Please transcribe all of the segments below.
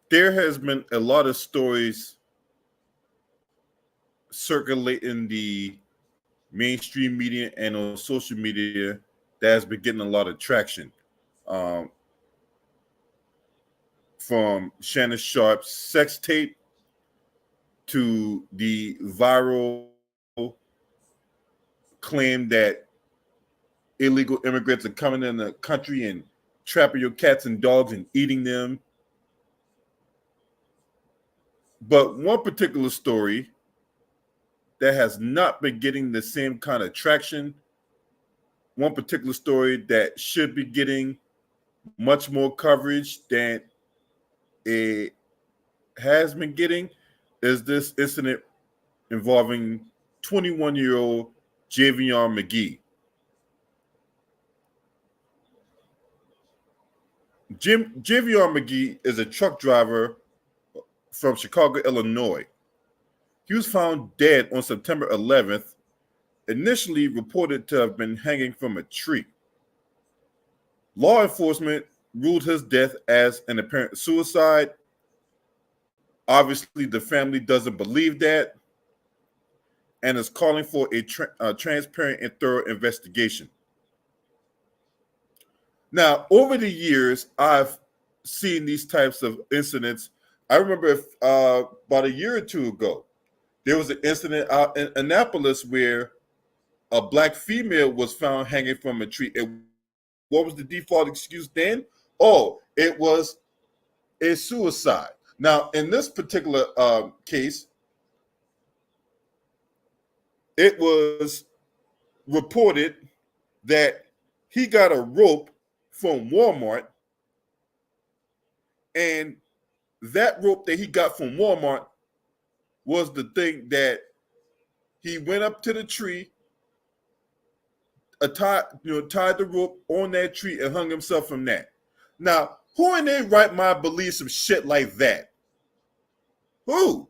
there has been a lot of stories circulating the mainstream media and on social media that has been getting a lot of traction. Um, from Shannon Sharp's sex tape to the viral claim that illegal immigrants are coming in the country and trapping your cats and dogs and eating them. But one particular story that has not been getting the same kind of traction, one particular story that should be getting much more coverage than it has been getting, is this incident involving 21-year-old Javion Magee. Javion Magee is a truck driver from Chicago, Illinois. He was found dead on September 11th, initially reported to have been hanging from a tree. Law enforcement ruled his death as an apparent suicide. Obviously, the family doesn't believe that and is calling for a transparent and thorough investigation. Now, over the years, I've seen these types of incidents. I remember about a year or two ago, there was an incident out in Annapolis where a black female was found hanging from a tree. And what was the default excuse then? Oh, it was a suicide. Now, in this particular case, it was reported that he got a rope from Walmart, and that rope that he got from Walmart was the thing that he went up to the tree, tied the rope on that tree and hung himself from that. Now, who in their right mind believes some shit like that? Who?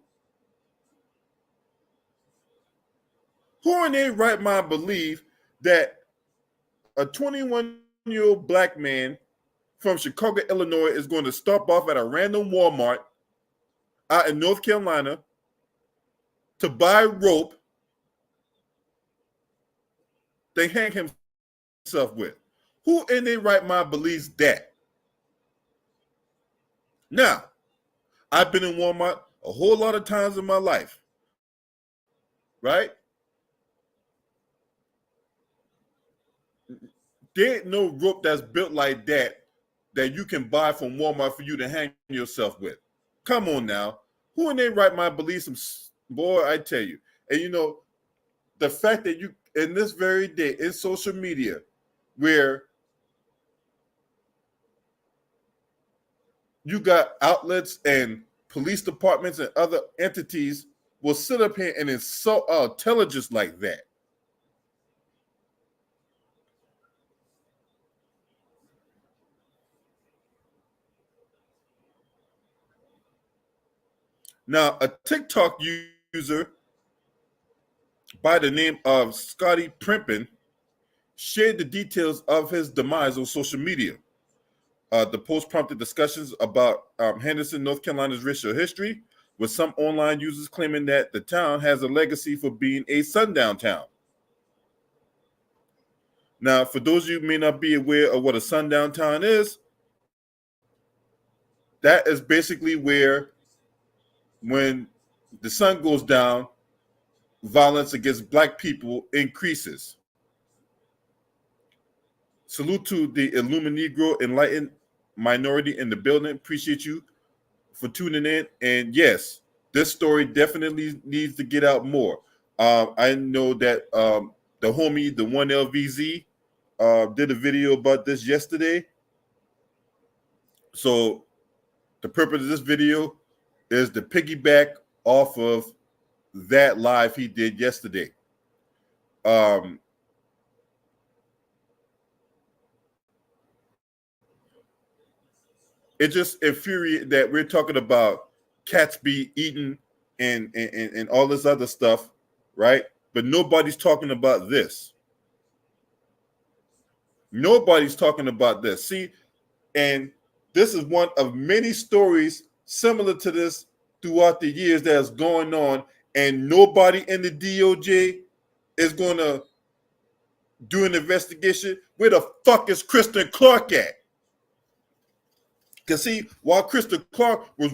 Who in their right mind believe that a 21-year-old black man from Chicago, Illinois is going to stop off at a random Walmart out in North Carolina to buy rope they hang himself with? Who in their right mind believes that? Now, I've been in Walmart a whole lot of times in my life, right? There ain't no rope that's built like that you can buy from Walmart for you to hang yourself with. Come on now. Who in their right mind believes some boy, I tell you. And the fact that you in this very day in social media where you got outlets and police departments and other entities will sit up here and insult our intelligence like that. Now, a TikTok user by the name of Scotty Primpin shared the details of his demise on social media. The post prompted discussions about Henderson, North Carolina's racial history, with some online users claiming that the town has a legacy for being a sundown town. Now, for those of you who may not be aware of what a sundown town is, that is basically where, when the sun goes down, violence against black people increases. Salute to the Illuminegro enlightened minority in the building. Appreciate you for tuning in. And yes, this story definitely needs to get out more. I know that the homie, the 1LVZ, did a video about this yesterday. So the purpose of this video is to piggyback off of that live he did yesterday. It just infuriates that we're talking about cats be eaten and all this other stuff, right? But nobody's talking about this. Nobody's talking about this. See, and this is one of many stories similar to this throughout the years that's going on, and nobody in the DOJ is going to do an investigation? Where the fuck is Kristen Clark at? Because see, while Kristen Clark was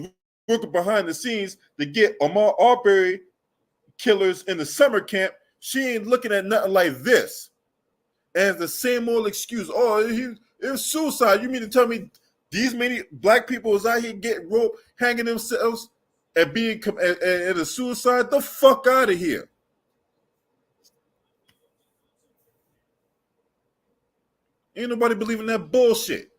working behind the scenes to get Ahmaud Arbery killers in the summer camp, she ain't looking at nothing like this. And the same old excuse, oh, it was suicide. You mean to tell me these many black people is out here getting roped, hanging themselves, and being at a suicide? The fuck out of here. Ain't nobody believing that bullshit.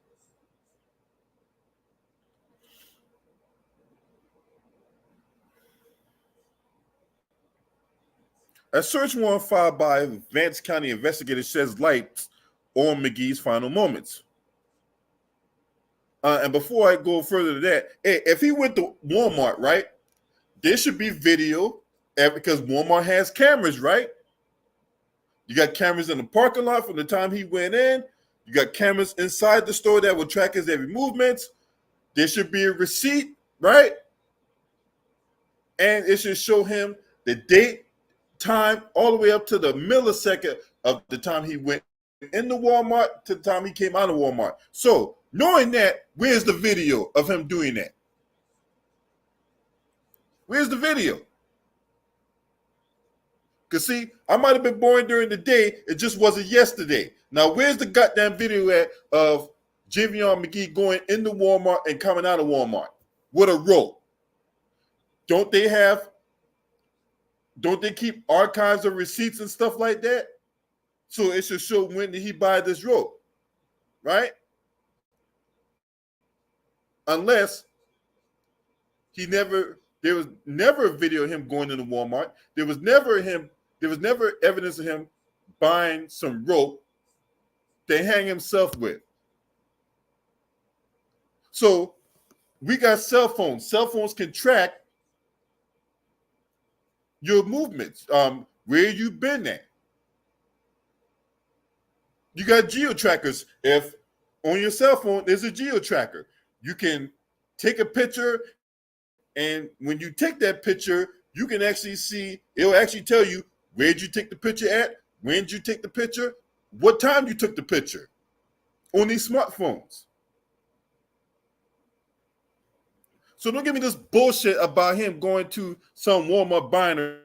A search warrant filed by Vance County investigators sheds light on Magee's final moments. And before I go further to that, if he went to Walmart, right, there should be video because Walmart has cameras, right? You got cameras in the parking lot from the time he went in. You got cameras inside the store that will track his every movement. There should be a receipt, right? And it should show him the date, time, all the way up to the millisecond of the time he went into Walmart to the time he came out of Walmart. So, knowing that, where's the video of him doing that? Where's the video? Because see, I might have been born during the day, it just wasn't yesterday. Now, where's the goddamn video at of Javion Magee going into Walmart and coming out of Walmart with a rope? Don't they keep archives of receipts and stuff like that? So it should show when did he buy this rope, right? Unless there was never a video of him going into Walmart. There was never evidence of him buying some rope to hang himself with. So we got cell phones. Cell phones can track your movements, where you been at. You got geo-trackers. If on your cell phone there's a geo-tracker, you can take a picture, and when you take that picture, you can actually see, it'll actually tell you where'd you take the picture at, when did you take the picture, what time you took the picture on these smartphones. So don't give me this bullshit about him going to some Walmart buying a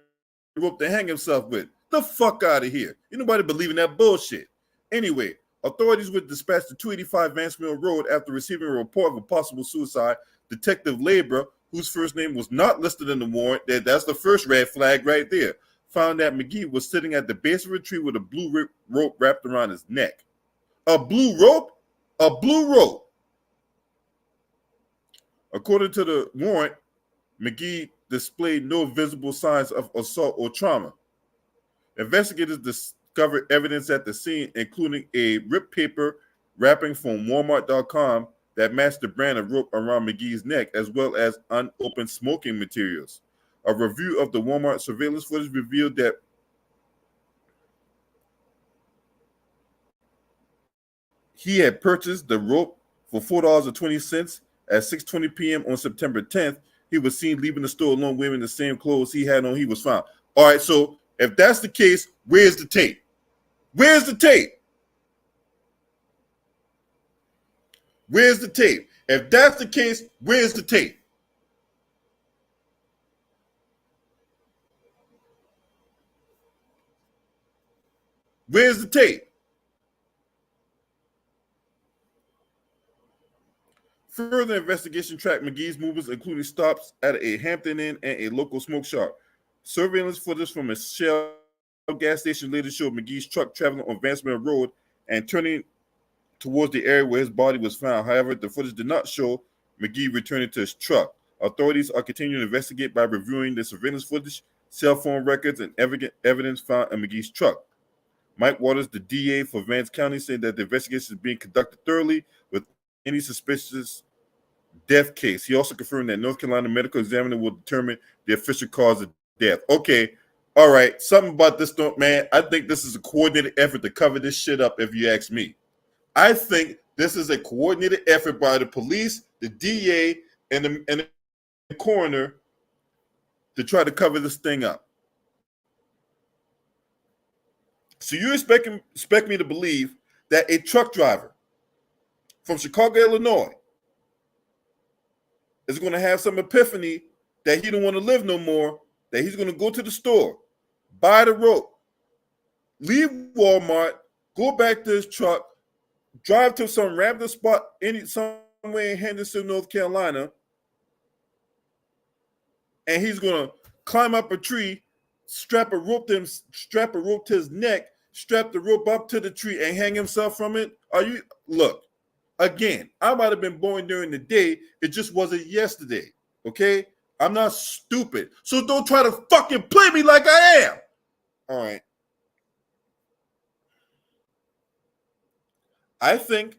rope to hang himself with. The fuck out of here. Ain't nobody believing that bullshit. Anyway, authorities were dispatched to 285 Vance Mill Road after receiving a report of a possible suicide. Detective Labor, whose first name was not listed in the warrant, that's the first red flag right there, found that Magee was sitting at the base of a tree with a blue rope wrapped around his neck. A blue rope? A blue rope. According to the warrant, Magee displayed no visible signs of assault or trauma. Investigators discovered evidence at the scene, including a ripped paper wrapping from Walmart.com that matched the brand of rope around Magee's neck, as well as unopened smoking materials. A review of the Walmart surveillance footage revealed that he had purchased the rope for $4.20 at 6:20 p.m. on September 10th. He was seen leaving the store alone wearing the same clothes he had on. He was found. All right, so if that's the case, where's the tape? Where's the tape? Where's the tape? If that's the case, where's the tape? Where's the tape? Further investigation tracked Magee's movements, including stops at a Hampton Inn and a local smoke shop. Surveillance footage from a Shell gas station later showed Magee's truck traveling on Vance Mill Road and turning towards the area where his body was found. However, the footage did not show Magee returning to his truck. Authorities are continuing to investigate by reviewing the surveillance footage, cell phone records, and evidence found in Magee's truck. Mike Waters, the DA for Vance County, said that the investigation is being conducted thoroughly with any suspicious death case. He also confirmed that North Carolina medical examiner will determine the official cause of death. Okay, all right. Something about this, man. I think this is a coordinated effort to cover this shit up, if you ask me. I think this is a coordinated effort by the police, the DA, and the coroner to try to cover this thing up. So you expect me to believe that a truck driver from Chicago, Illinois, is going to have some epiphany that he don't want to live no more, that he's going to go to the store, buy the rope, leave Walmart, go back to his truck, drive to some random spot somewhere in Henderson, North Carolina, and he's going to climb up a tree, strap a rope to his neck, strap the rope up to the tree, and hang himself from it? Look, again, I might have been born during the day. It just wasn't yesterday, okay? I'm not stupid. So don't try to fucking play me like I am. All right. I think,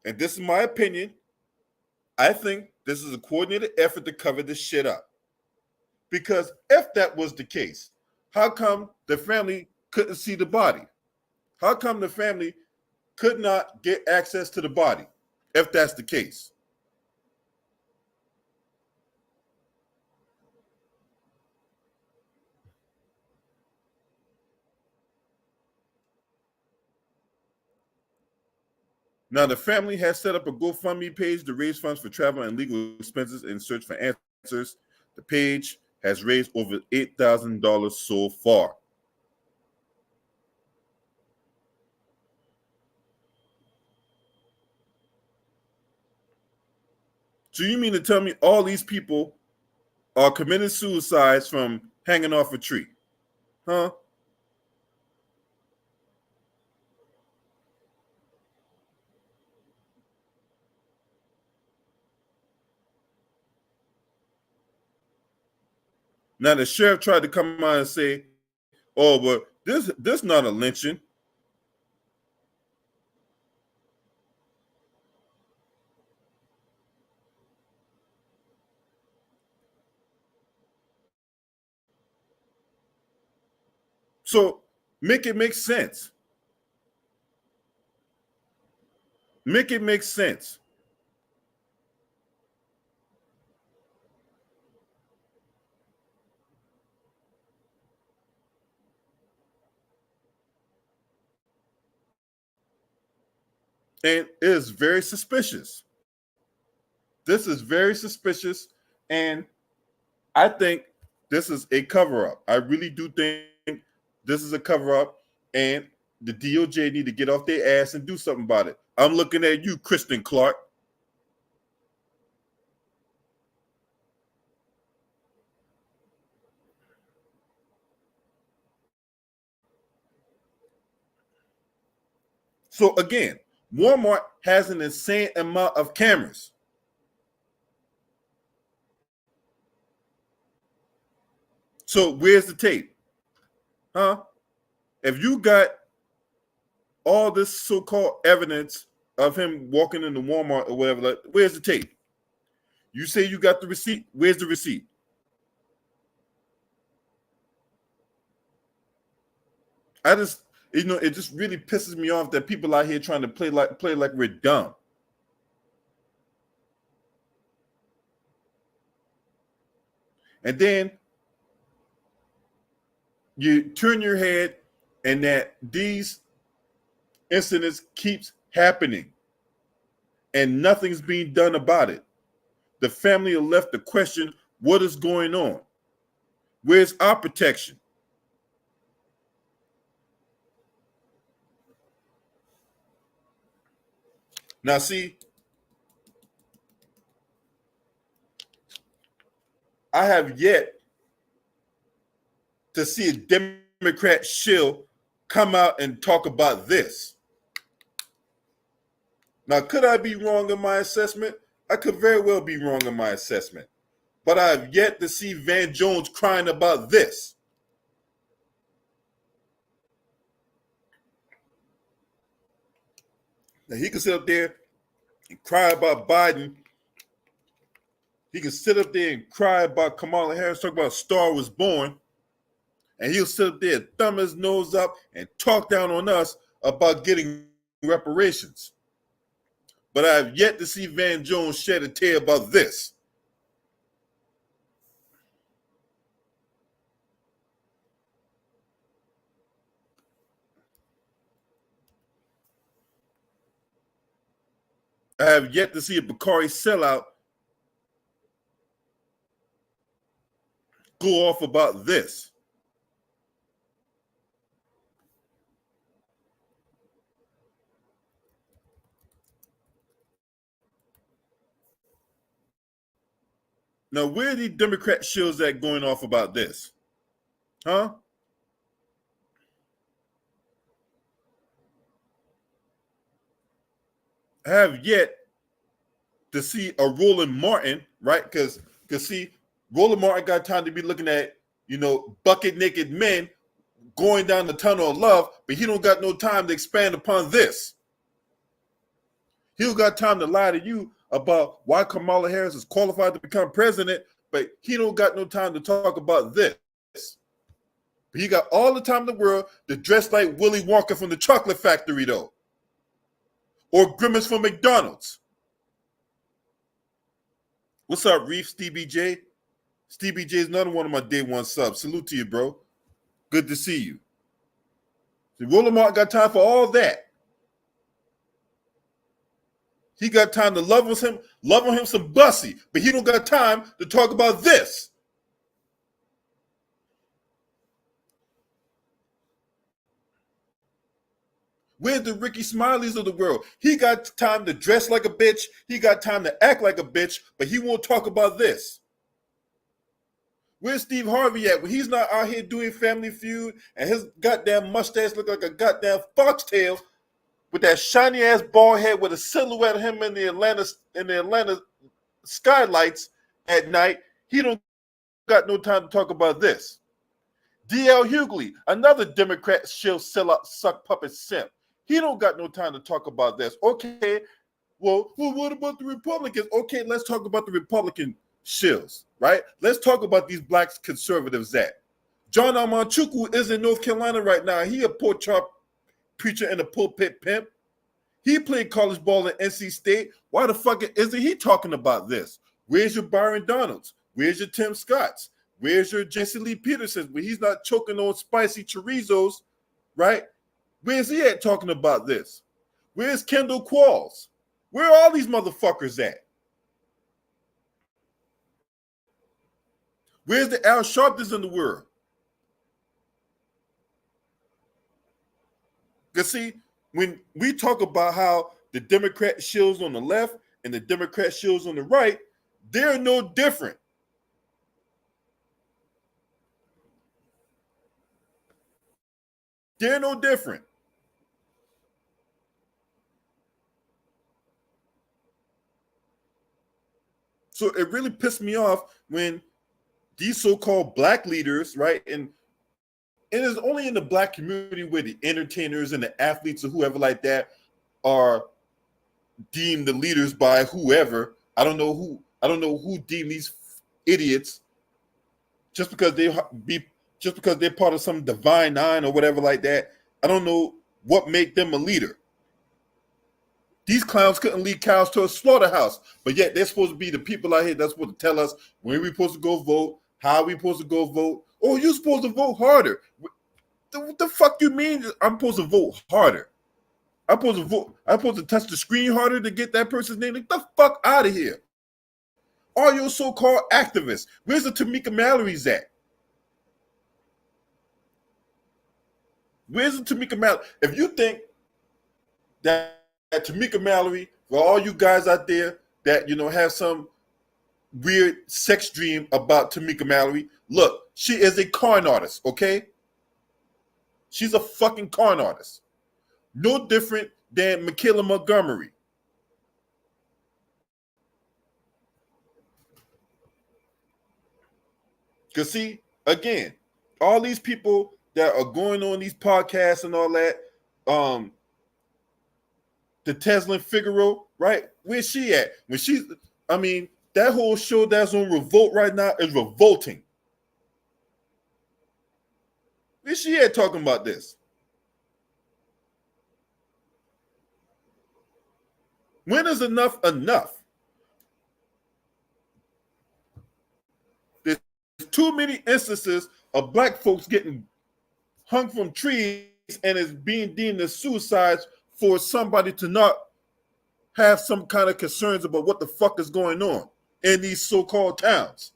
and this is my opinion, I think this is a coordinated effort to cover this shit up. Because if that was the case, how come the family couldn't see the body? How come the family could not get access to the body if that's the case? Now, the family has set up a GoFundMe page to raise funds for travel and legal expenses in search for answers. The page has raised over $8,000 so far. So you mean to tell me all these people are committing suicides from hanging off a tree? Huh? Now the sheriff tried to come out and say, "Oh, but this not a lynching." So make it make sense. Make it make sense. And it is very suspicious. This is very suspicious, and I think this is a cover up. I really do think this is a cover up, and the DOJ need to get off their ass and do something about it. I'm looking at you, Kristen Clark. So again, Walmart has an insane amount of cameras. So where's the tape? Huh? If you got all this so-called evidence of him walking into Walmart or whatever, like, where's the tape? You say you got the receipt. Where's the receipt? I just, it just really pisses me off that people out here trying to play like we're dumb. And then you turn your head and that these incidents keeps happening and nothing's being done about it. The family are left to question what is going on. Where's our protection? Now, see, I have yet to see a Democrat shill come out and talk about this. Now, could I be wrong in my assessment? I could very well be wrong in my assessment. But I have yet to see Van Jones crying about this. Now, he can sit up there and cry about Biden. He can sit up there and cry about Kamala Harris, talk about Star Was Born. And he'll sit up there, thumb his nose up, and talk down on us about getting reparations. But I have yet to see Van Jones shed a tear about this. I have yet to see a Bakari sellout go off about this. Now, where are the Democrat shills that going off about this? Huh? I have yet to see a Roland Martin, right? Because see, Roland Martin got time to be looking at, bucket naked men going down the tunnel of love, but he don't got no time to expand upon this. He don't got time to lie to you about why Kamala Harris is qualified to become president, but he don't got no time to talk about this. But he got all the time in the world to dress like Willy Wonka from the chocolate factory, though. Or Grimace from McDonald's. What's up, Reef, Stevie J? Stevie J is another one of my day one subs. Salute to you, bro. Good to see you. See, Roland Martin got time for all that. He got time to love on him some bussy, but he don't got time to talk about this. Where's the Ricky Smileys of the world? He got time to dress like a bitch. He got time to act like a bitch, but he won't talk about this. Where's Steve Harvey at when he's not out here doing Family Feud and his goddamn mustache look like a goddamn foxtail with that shiny ass bald head with a silhouette of him in the Atlanta skylights at night? He don't got no time to talk about this. D.L. Hughley, another Democrat shill sellout suck puppet simp. He don't got no time to talk about this. Okay, well, what about the Republicans? Okay, let's talk about the Republican shills, right? Let's talk about these black conservatives that. John Amanchukwu is in North Carolina right now. He a pork chop preacher and a pulpit pimp. He played college ball at NC State. Why the fuck isn't he talking about this? Where's your Byron Donalds? Where's your Tim Scotts? Where's your Jesse Lee Peterson? When he's not choking on spicy chorizos, right? Where's he at talking about this? Where's Kendall Qualls? Where are all these motherfuckers at? Where's the Al Sharptons in the world? Because see, when we talk about how the Democrat shills on the left and the Democrat shills on the right, they're no different. They're no different. So it really pissed me off when these so-called black leaders, right, and it is only in the black community where the entertainers and the athletes or whoever like that are deemed the leaders by whoever. I don't know who deemed these idiots just because they're part of some divine nine or whatever like that. I don't know what made them a leader. These clowns couldn't lead cows to a slaughterhouse, but yet they're supposed to be the people out here that's supposed to tell us when we're supposed to go vote, how we supposed to go vote. Oh, you're supposed to vote harder. What the fuck you mean I'm supposed to vote harder? I'm supposed to touch the screen harder to get that person's name? Get the fuck out of here. All your so-called activists. Where's the Tamika Mallory's at? Where's the Tamika Mallory? If you think that Tamika Mallory, for all you guys out there that have some weird sex dream about Tamika Mallory, look, she is a con artist, okay? She's a fucking con artist. No different than Michaela Montgomery. Because see, again, all these people that are going on these podcasts and all that, the Tesla Figaro, right? Where's she at? That whole show that's on Revolt right now is revolting. Where's she at talking about this? When is enough enough? There's too many instances of black folks getting hung from trees and is being deemed as suicides for somebody to not have some kind of concerns about what the fuck is going on in these so-called towns.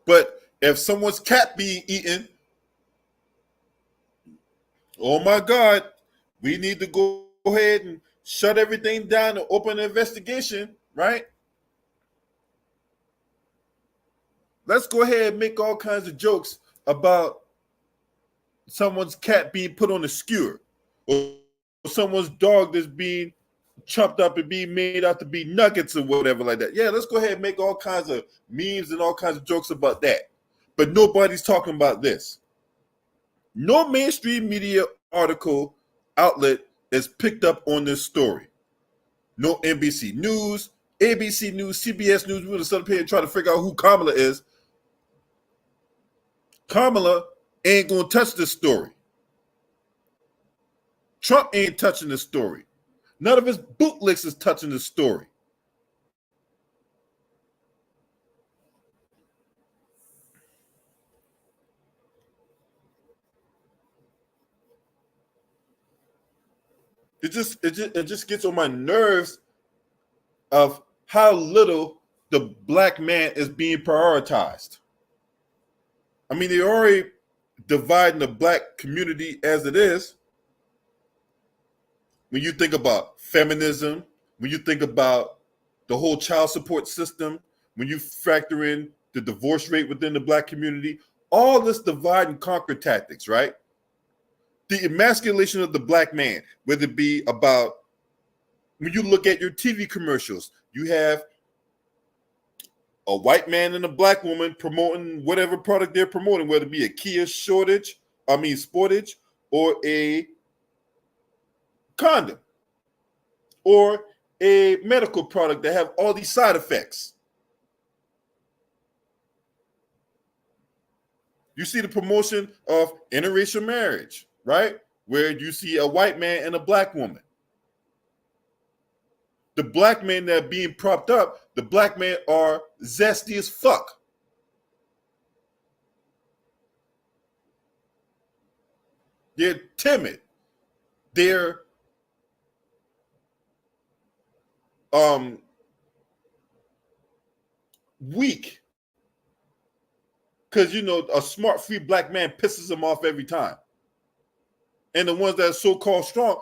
But if someone's cat being eaten, oh my God, we need to go ahead and shut everything down and open an investigation, right? Let's go ahead and make all kinds of jokes about someone's cat being put on a skewer, or someone's dog that's being chopped up and being made out to be nuggets or whatever like that. Yeah, let's go ahead and make all kinds of memes and all kinds of jokes about that. But nobody's talking about this. No mainstream media article outlet is picked up on this story. No NBC News, ABC News, CBS News. We're going to start here and try to figure out who Kamala is. Kamala ain't going to touch this story. Trump ain't touching this story. None of his bootlicks is touching this story. It just gets on my nerves of how little the black man is being prioritized. I mean, they're already dividing the black community as it is. When you think about feminism, when you think about the whole child support system, when you factor in the divorce rate within the black community, all this divide and conquer tactics, right? The emasculation of the black man, whether it be about when you look at your TV commercials, you have a white man and a black woman promoting whatever product they're promoting, whether it be a Kia Sportage, or a condom, or a medical product that have all these side effects. You see the promotion of interracial marriage, right? Where you see a white man and a black woman. The black men that are being propped up, the black men are zesty as fuck. They're timid. They're weak. Because, a smart, free black man pisses them off every time. And the ones that are so-called strong,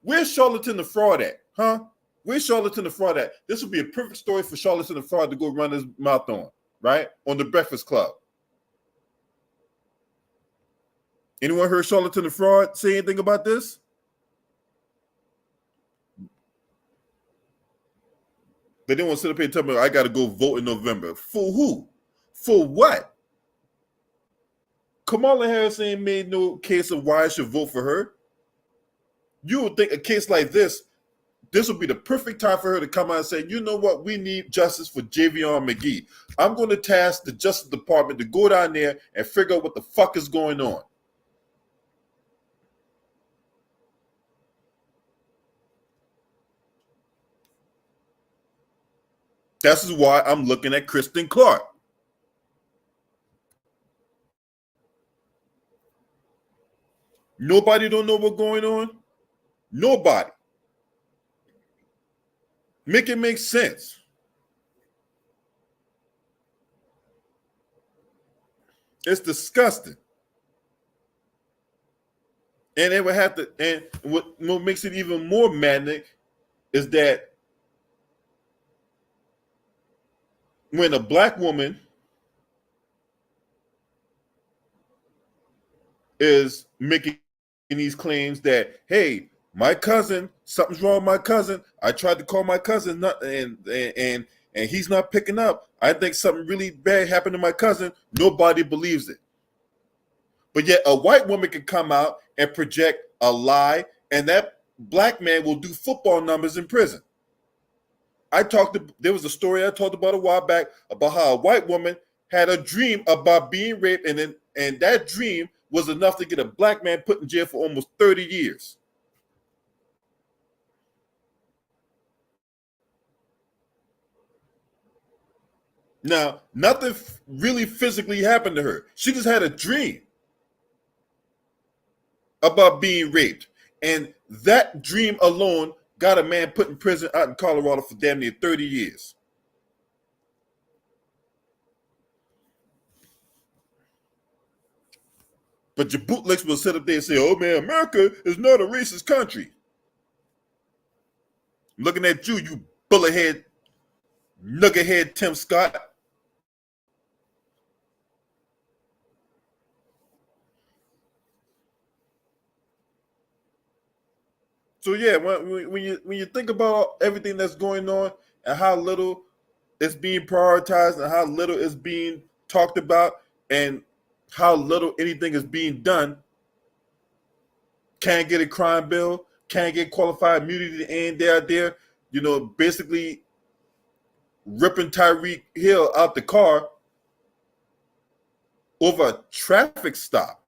where's Charlatan the Fraud at? Huh? Where's Charlatan the Fraud at? This would be a perfect story for Charlatan the Fraud to go run his mouth on, right? On the Breakfast Club. Anyone heard Charlatan the Fraud say anything about this? They didn't want to sit up here and tell me I got to go vote in November. For who? For what? Kamala Harris ain't made no case of why I should vote for her. You would think a case like this would be the perfect time for her to come out and say, you know what, we need justice for Javion Magee. I'm going to task the Justice Department to go down there and figure out what the fuck is going on. This is why I'm looking at Kristen Clark. Nobody don't know what's going on? Nobody. Make it make sense. It's disgusting. And it would have to, and what makes it even more maddening is that when a black woman is making these claims that, hey, my cousin, something's wrong with my cousin. I tried to call my cousin, and he's not picking up. I think something really bad happened to my cousin. Nobody believes it. But yet a white woman can come out and project a lie, and that black man will do football numbers in prison. There was a story I talked about a while back about how a white woman had a dream about being raped, and that dream was enough to get a black man put in jail for almost 30 years. Now, nothing really physically happened to her. She just had a dream about being raped. And that dream alone got a man put in prison out in Colorado for damn near 30 years. But your bootlegs will sit up there and say, oh man, America is not a racist country. I'm looking at you, you bullet head, nugget head Tim Scott. So yeah, when you think about everything that's going on and how little it's being prioritized and how little is being talked about and how little anything is being done, can't get a crime bill, can't get qualified immunity, and they're out there, basically ripping Tyreek Hill out the car over a traffic stop.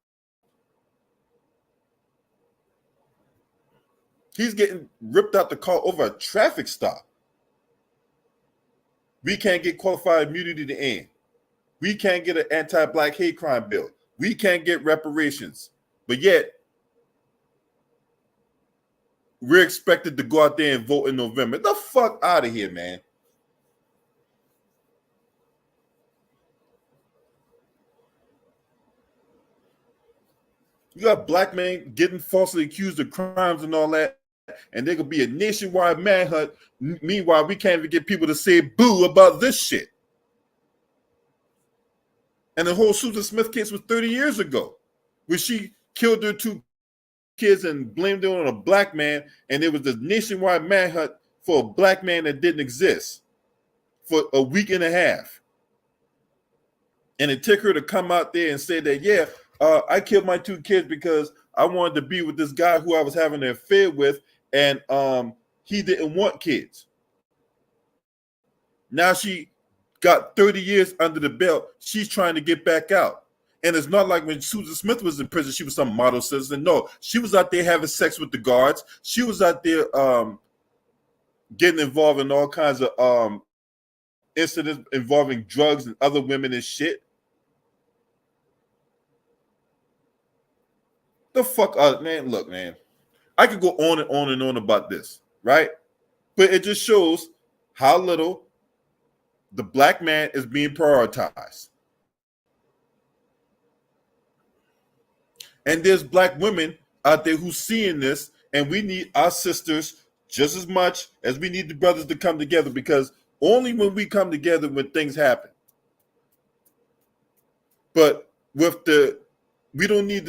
He's getting ripped out the car over a traffic stop. We can't get qualified immunity to end. We can't get an anti-black hate crime bill. We can't get reparations. But yet, we're expected to go out there and vote in November. Get the fuck out of here, man. You got black men getting falsely accused of crimes and all that, and there could be a nationwide manhunt. Meanwhile, we can't even get people to say boo about this shit. And the whole Susan Smith case was 30 years ago, where she killed her two kids and blamed it on a black man, and there was a nationwide manhunt for a black man that didn't exist for a week and a half. And it took her to come out there and say that, yeah, I killed my two kids because I wanted to be with this guy who I was having an affair with, and he didn't want kids. Now she got 30 years under the belt. She's trying to get back out. And it's not like when Susan Smith was in prison, she was some model citizen. No, she was out there having sex with the guards. She was out there getting involved in all kinds of incidents involving drugs and other women and shit. The fuck out, man. Look, man, I could go on and on and on about this, right? But it just shows how little the black man is being prioritized. And there's black women out there who's seeing this, and we need our sisters just as much as we need the brothers to come together, because only when we come together when things happen. But with we don't need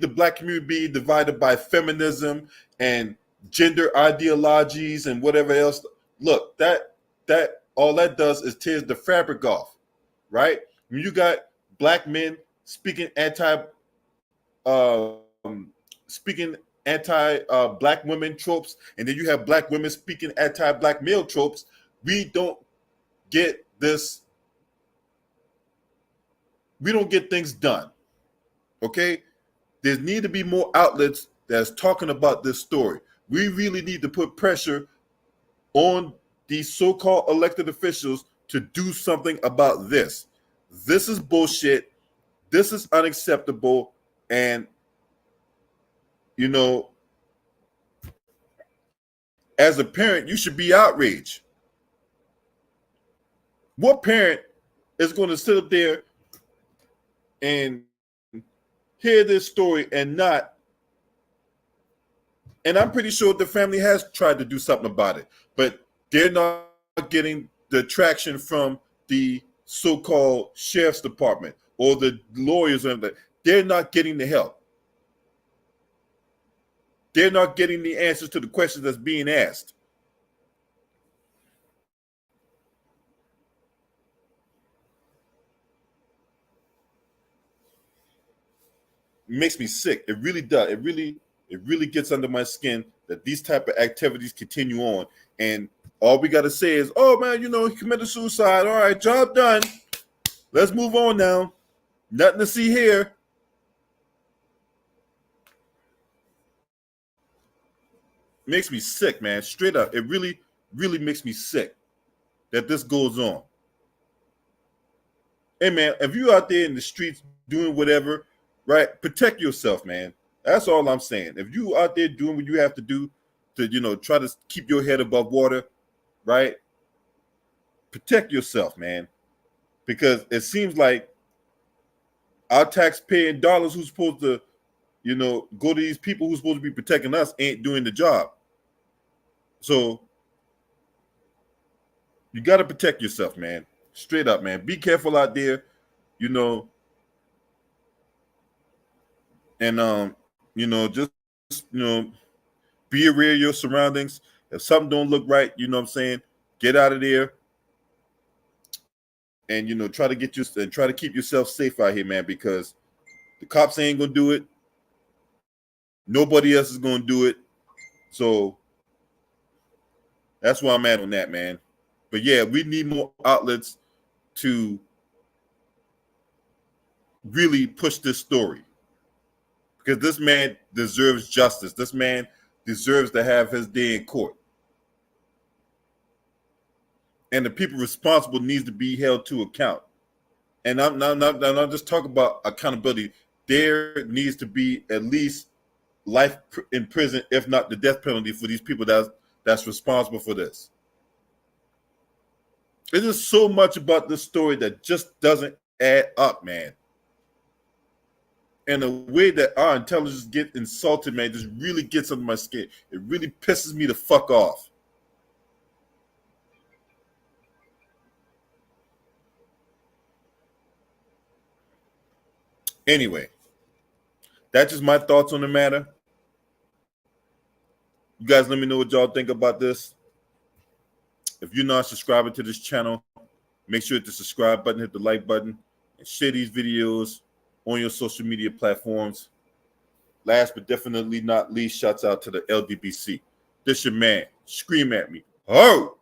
the black community being divided by feminism and gender ideologies and whatever else. Look, that all that does is tears the fabric off, right? When you got black men speaking anti-black women tropes, and then you have black women speaking anti-black male tropes, we don't get this. We don't get things done. Okay? There need to be more outlets that's talking about this story. We really need to put pressure on these so-called elected officials to do something about this. This is bullshit. This is unacceptable. And, as a parent, you should be outraged. What parent is going to sit up there and hear this story and not? And I'm pretty sure the family has tried to do something about it, but they're not getting the traction from the so-called sheriff's department or the lawyers. They're not getting the help. They're not getting the answers to the questions that's being asked. It makes me sick. It really does. It really gets under my skin that these type of activities continue on. And all we got to say is, oh, man, he committed suicide. All right, job done. Let's move on now. Nothing to see here. Makes me sick, man. Straight up. It really, really makes me sick that this goes on. Hey man, if you out there in the streets doing whatever, right, protect yourself, man. That's all I'm saying. If you out there doing what you have to do to, try to keep your head above water, right? Protect yourself, man. Because it seems like our taxpaying dollars who's supposed to, go to these people who's supposed to be protecting us ain't doing the job. So you got to protect yourself, man. Straight up, man. Be careful out there, you know, and just you know, be aware of your surroundings. If something don't look right, you know what I'm saying, get out of there and try to keep yourself safe out here, man, because the cops ain't gonna do it. Nobody else is gonna do it. So that's where I'm at on that, man. But yeah, we need more outlets to really push this story because this man deserves justice. This man deserves to have his day in court. And the people responsible needs to be held to account. And I'm not just talking about accountability. There needs to be at least life in prison, if not the death penalty, for these people that's responsible for this. There's just so much about this story that just doesn't add up, man. And the way that our intelligence gets insulted, man, just really gets under my skin. It really pisses me the fuck off. Anyway, that's just my thoughts on the matter. You guys let me know what y'all think about this. If you're not subscribing to this channel, make sure to hit the subscribe button, hit the like button, and share these videos on your social media platforms. Last but definitely not least, shouts out to the LDBC. This your man. Scream at me. Oh!